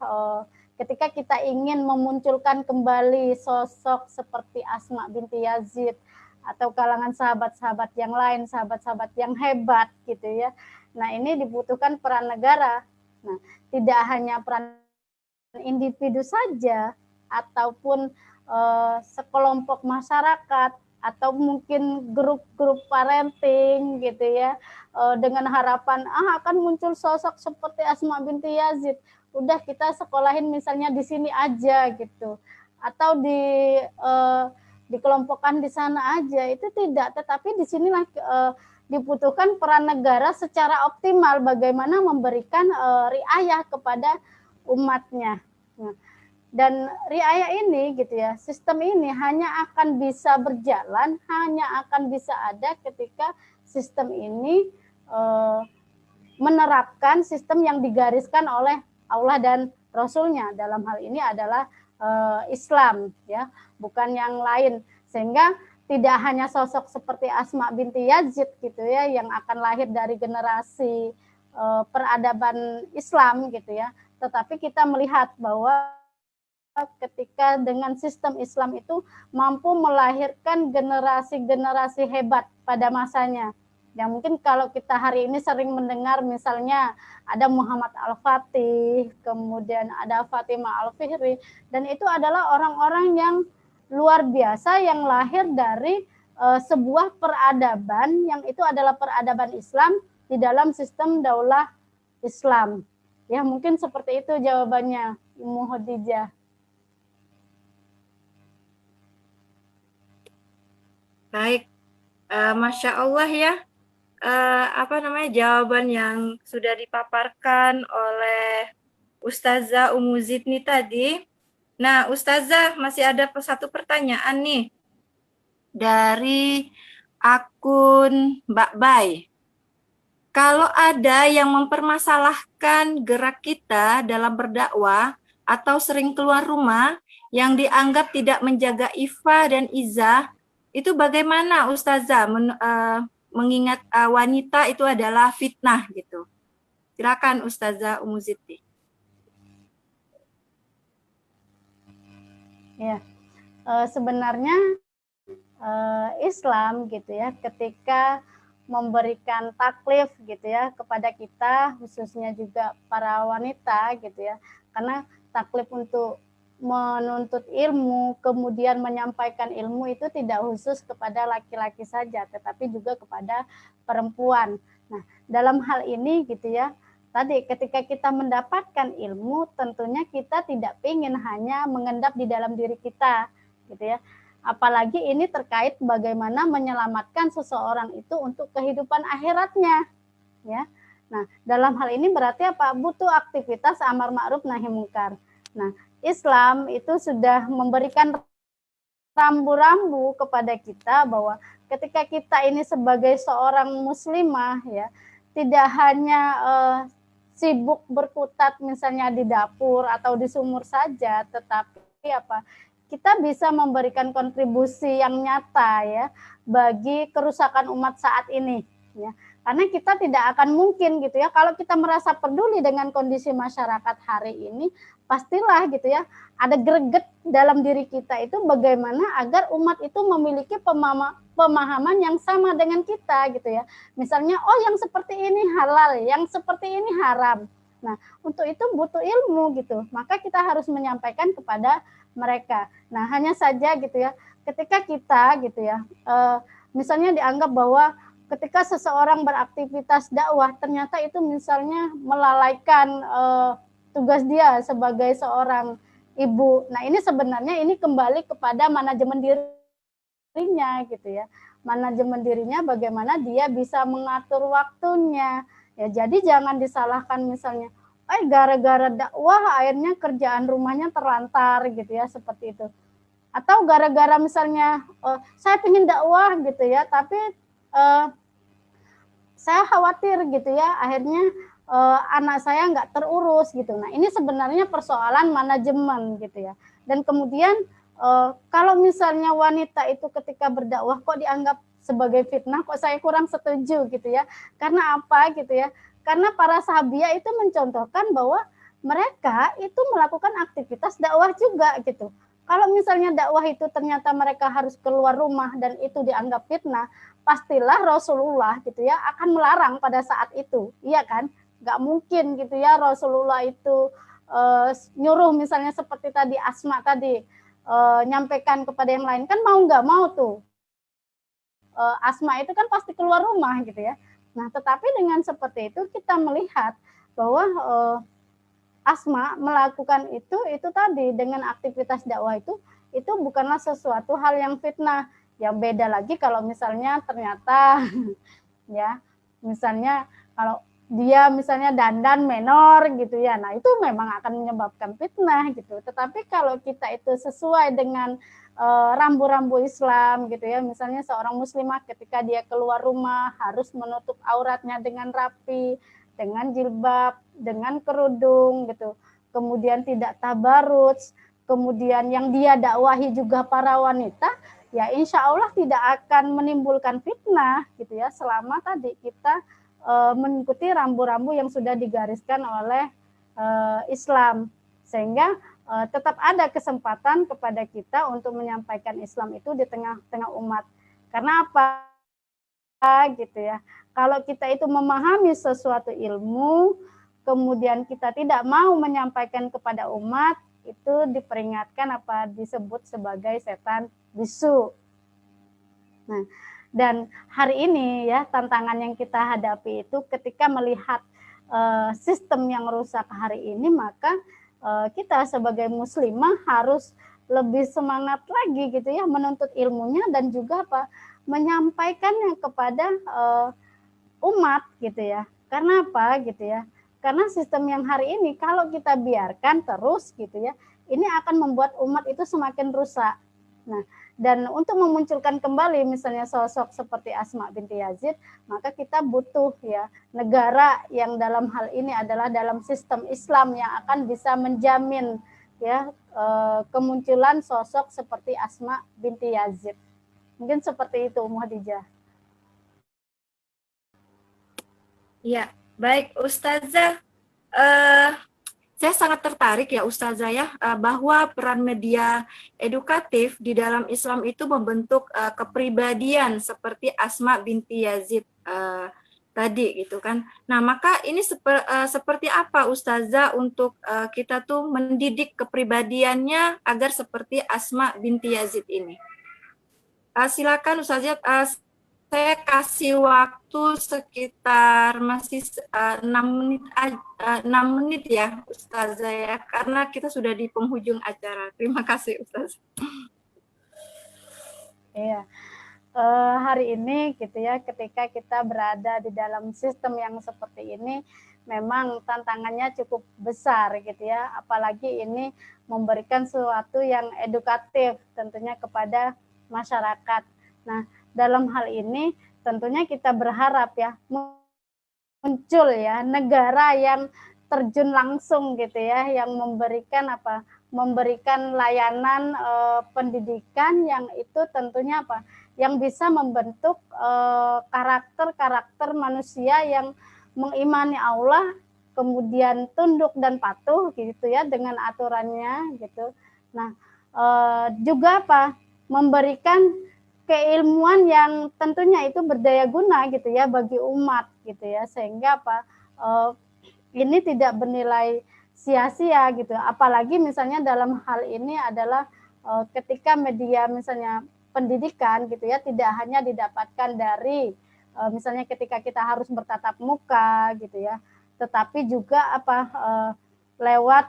ketika kita ingin memunculkan kembali sosok seperti Asma binti Yazid atau kalangan sahabat-sahabat yang lain, sahabat-sahabat yang hebat gitu ya. Nah, ini dibutuhkan peran negara. Nah, tidak hanya peran individu saja ataupun sekelompok masyarakat atau mungkin grup-grup parenting gitu ya, dengan harapan akan muncul sosok seperti Asma binti Yazid, udah kita sekolahin misalnya di sini aja gitu, atau dikelompokkan di sana aja, itu tidak. Tetapi di sinilah dibutuhkan peran negara secara optimal, bagaimana memberikan riayah kepada umatnya. Nah, dan riayah ini gitu ya, sistem ini hanya akan bisa berjalan, hanya akan bisa ada ketika sistem ini menerapkan sistem yang digariskan oleh Allah dan Rasulnya. Dalam hal ini adalah Islam ya, bukan yang lain. Sehingga tidak hanya sosok seperti Asma binti Yazid gitu ya, yang akan lahir dari generasi peradaban Islam gitu ya, tetapi kita melihat bahwa ketika dengan sistem Islam itu mampu melahirkan generasi-generasi hebat pada masanya. Yang mungkin kalau kita hari ini sering mendengar misalnya ada Muhammad Al-Fatih, kemudian ada Fatimah Al-Fihri, dan itu adalah orang-orang yang luar biasa yang lahir dari sebuah peradaban yang itu adalah peradaban Islam di dalam sistem daulah Islam. Ya, mungkin seperti itu jawabannya, Ibu Khadijah. Baik, Masya Allah ya, jawaban yang sudah dipaparkan oleh Ustazah Umu Zidni tadi. Nah, Ustazah, masih ada satu pertanyaan nih dari akun Mbak Bay. Kalau ada yang mempermasalahkan gerak kita dalam berdakwah atau sering keluar rumah yang dianggap tidak menjaga iffah dan izah, itu bagaimana Ustazah? Mengingat wanita itu adalah fitnah gitu. Silakan Ustazah Umu Zidni. Ya, sebenarnya Islam gitu ya, ketika memberikan taklif gitu ya kepada kita, khususnya juga para wanita gitu ya, karena taklif untuk menuntut ilmu, kemudian menyampaikan ilmu itu tidak khusus kepada laki-laki saja, tetapi juga kepada perempuan. Nah, dalam hal ini gitu ya, tadi ketika kita mendapatkan ilmu, tentunya kita tidak ingin hanya mengendap di dalam diri kita, gitu ya. Apalagi ini terkait bagaimana menyelamatkan seseorang itu untuk kehidupan akhiratnya, ya. Nah, dalam hal ini berarti apa? Butuh aktivitas amar ma'ruf nahi mungkar. Nah, Islam itu sudah memberikan rambu-rambu kepada kita bahwa ketika kita ini sebagai seorang muslimah ya, tidak hanya sibuk berkutat misalnya di dapur atau di sumur saja, tetapi apa? Kita bisa memberikan kontribusi yang nyata ya bagi kerusakan umat saat ini ya. Karena kita tidak akan mungkin gitu ya, kalau kita merasa peduli dengan kondisi masyarakat hari ini, pastilah gitu ya ada greget dalam diri kita itu bagaimana agar umat itu memiliki pemahaman yang sama dengan kita gitu ya. Misalnya, oh yang seperti ini halal, yang seperti ini haram. Nah, untuk itu butuh ilmu gitu. Maka kita harus menyampaikan kepada mereka. Nah, hanya saja gitu ya, ketika kita gitu ya, misalnya dianggap bahwa ketika seseorang beraktivitas dakwah ternyata itu misalnya melalaikan tugas dia sebagai seorang ibu. Nah, ini sebenarnya ini kembali kepada manajemen dirinya gitu ya. Manajemen dirinya bagaimana dia bisa mengatur waktunya. Ya, jadi jangan disalahkan misalnya, gara-gara dakwah akhirnya kerjaan rumahnya terlantar gitu ya, seperti itu. Atau gara-gara misalnya saya ingin dakwah gitu ya, tapi saya khawatir gitu ya, akhirnya anak saya nggak terurus gitu. Nah, ini sebenarnya persoalan manajemen gitu ya. Dan kemudian kalau misalnya wanita itu ketika berdakwah kok dianggap sebagai fitnah, kok saya kurang setuju gitu ya. Karena apa gitu ya? Karena para sahabiah itu mencontohkan bahwa mereka itu melakukan aktivitas dakwah juga gitu. Kalau misalnya dakwah itu ternyata mereka harus keluar rumah dan itu dianggap fitnah, pastilah Rasulullah gitu ya akan melarang pada saat itu, iya kan? Nggak mungkin gitu ya Rasulullah itu nyuruh misalnya seperti tadi Asma tadi nyampaikan kepada yang lain, kan mau nggak mau tuh Asma itu kan pasti keluar rumah gitu ya. Nah, tetapi dengan seperti itu kita melihat bahwa Asma melakukan itu tadi dengan aktivitas dakwah itu bukanlah sesuatu hal yang fitnah. Yang beda lagi kalau misalnya ternyata ya misalnya kalau dia misalnya dandan menor gitu ya, nah itu memang akan menyebabkan fitnah gitu. Tetapi kalau kita itu sesuai dengan rambu-rambu Islam gitu ya, misalnya seorang muslimah ketika dia keluar rumah harus menutup auratnya dengan rapi, dengan jilbab, dengan kerudung gitu, kemudian tidak tabarruj, kemudian yang dia dakwahi juga para wanita, ya insya Allah tidak akan menimbulkan fitnah gitu ya, selama tadi kita mengikuti rambu-rambu yang sudah digariskan oleh Islam, sehingga tetap ada kesempatan kepada kita untuk menyampaikan Islam itu di tengah-tengah umat. Karena apa gitu ya, kalau kita itu memahami sesuatu ilmu kemudian kita tidak mau menyampaikan kepada umat, itu diperingatkan apa disebut sebagai setan bisu. Nah, dan hari ini ya tantangan yang kita hadapi itu ketika melihat sistem yang rusak hari ini, maka kita sebagai muslimah harus lebih semangat lagi gitu ya menuntut ilmunya dan juga apa menyampaikannya kepada umat gitu ya. Karena apa gitu ya? Karena sistem yang hari ini kalau kita biarkan terus gitu ya, ini akan membuat umat itu semakin rusak. Nah, dan untuk memunculkan kembali misalnya sosok seperti Asma binti Yazid, maka kita butuh ya negara yang dalam hal ini adalah dalam sistem Islam yang akan bisa menjamin ya kemunculan sosok seperti Asma binti Yazid. Mungkin seperti itu, Ummu Khadijah. Ya, baik Ustazah. saya sangat tertarik ya Ustazah ya, bahwa peran media edukatif di dalam Islam itu membentuk kepribadian seperti Asma binti Yazid tadi gitu kan. Nah, maka ini seperti apa Ustazah untuk kita tuh mendidik kepribadiannya agar seperti Asma binti Yazid ini? Silakan Ustazah, saya kasih waktu sekitar masih 6 menit ya Ustazah ya, karena kita sudah di penghujung acara. Terima kasih Ustazah. Iya. Hari ini gitu ya, ketika kita berada di dalam sistem yang seperti ini, memang tantangannya cukup besar gitu ya, apalagi ini memberikan sesuatu yang edukatif tentunya kepada masyarakat. Nah, dalam hal ini tentunya kita berharap ya muncul ya negara yang terjun langsung gitu ya, yang memberikan memberikan layanan pendidikan yang itu tentunya yang bisa membentuk karakter-karakter manusia yang mengimani Allah, kemudian tunduk dan patuh gitu ya dengan aturannya gitu. Nah, juga memberikan keilmuan yang tentunya itu berdaya guna gitu ya bagi umat gitu ya, sehingga ini tidak bernilai sia-sia gitu. Apalagi misalnya dalam hal ini adalah ketika media misalnya pendidikan gitu ya, tidak hanya didapatkan dari misalnya ketika kita harus bertatap muka gitu ya, tetapi juga lewat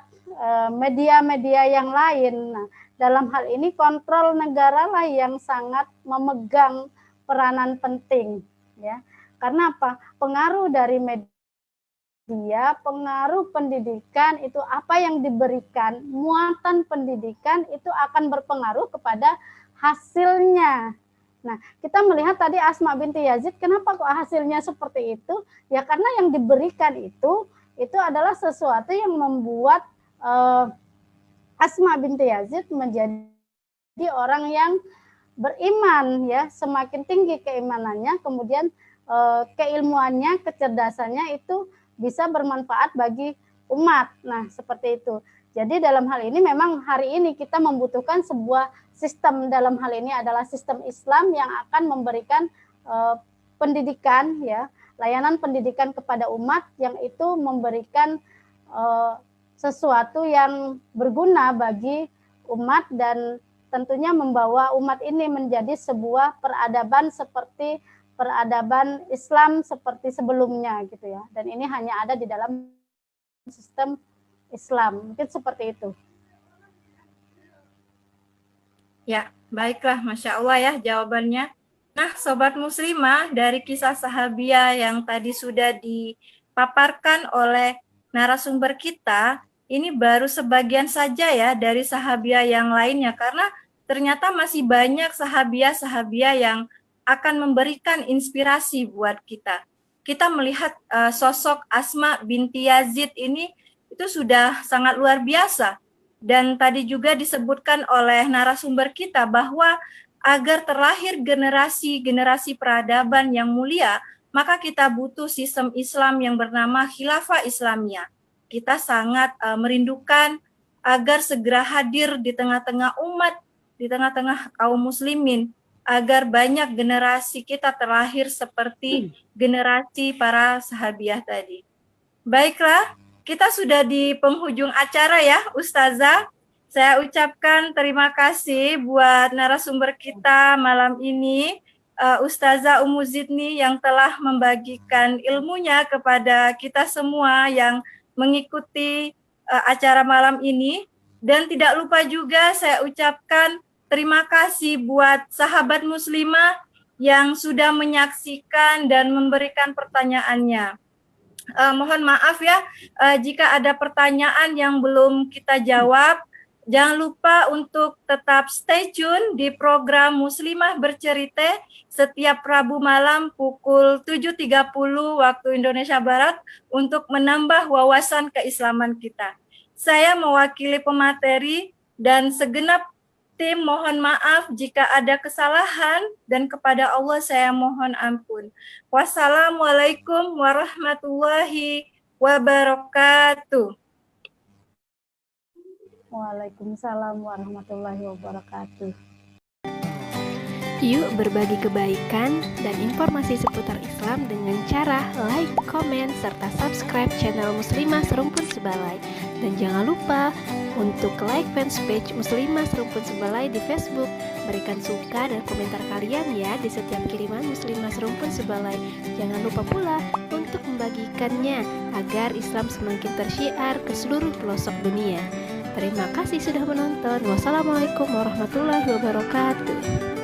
media-media yang lain. Nah, dalam hal ini kontrol negara lah yang sangat memegang peranan penting ya. Karena pengaruh dari media, pengaruh pendidikan itu apa yang diberikan, muatan pendidikan itu akan berpengaruh kepada hasilnya. Nah, kita melihat tadi Asma binti Yazid, kenapa kok hasilnya seperti itu? Ya karena yang diberikan itu adalah sesuatu yang membuat Asma binti Yazid menjadi orang yang beriman ya, semakin tinggi keimanannya, kemudian keilmuannya, kecerdasannya itu bisa bermanfaat bagi umat. Nah, seperti itu. Jadi dalam hal ini memang hari ini kita membutuhkan sebuah sistem, dalam hal ini adalah sistem Islam yang akan memberikan pendidikan ya, layanan pendidikan kepada umat yang itu memberikan sesuatu yang berguna bagi umat dan tentunya membawa umat ini menjadi sebuah peradaban seperti peradaban Islam seperti sebelumnya gitu ya. Dan ini hanya ada di dalam sistem Islam. Mungkin seperti itu. Ya, baiklah, Masya Allah ya jawabannya. Nah, Sobat Muslimah, dari kisah sahabiah yang tadi sudah dipaparkan oleh narasumber kita, ini baru sebagian saja ya dari sahabiah yang lainnya, karena ternyata masih banyak sahabiah-sahabiah yang akan memberikan inspirasi buat kita. Kita melihat sosok Asma binti Yazid ini itu sudah sangat luar biasa. Dan tadi juga disebutkan oleh narasumber kita bahwa agar terlahir generasi peradaban yang mulia, maka kita butuh sistem Islam yang bernama Khilafah Islamiyah. Kita sangat merindukan agar segera hadir di tengah-tengah umat, di tengah-tengah kaum muslimin, agar banyak generasi kita terlahir seperti generasi para sahabiah tadi. Baiklah, kita sudah di penghujung acara ya, Ustazah. Saya ucapkan terima kasih buat narasumber kita malam ini, Ustazah Ummu Zidni yang telah membagikan ilmunya kepada kita semua yang mengikuti acara malam ini. Dan tidak lupa juga saya ucapkan terima kasih buat sahabat muslimah yang sudah menyaksikan dan memberikan pertanyaannya. Mohon maaf ya jika ada pertanyaan yang belum kita jawab. Jangan lupa untuk tetap stay tune di program Muslimah Bercerita setiap Rabu malam pukul 7.30 waktu Indonesia Barat untuk menambah wawasan keislaman kita. Saya mewakili pemateri dan segenap tim mohon maaf jika ada kesalahan dan kepada Allah saya mohon ampun. Wassalamualaikum warahmatullahi wabarakatuh. Waalaikumsalam warahmatullahi wabarakatuh. Yuk berbagi kebaikan dan informasi seputar Islam dengan cara like, komen, serta subscribe channel Muslimah Serumpun Sebalai. Dan jangan lupa untuk like fanpage Muslimah Serumpun Sebalai di Facebook. Berikan suka dan komentar kalian ya di setiap kiriman Muslimah Serumpun Sebalai. Jangan lupa pula untuk membagikannya agar Islam semakin tersyiar ke seluruh pelosok dunia. Terima kasih sudah menonton. Wassalamualaikum warahmatullahi wabarakatuh.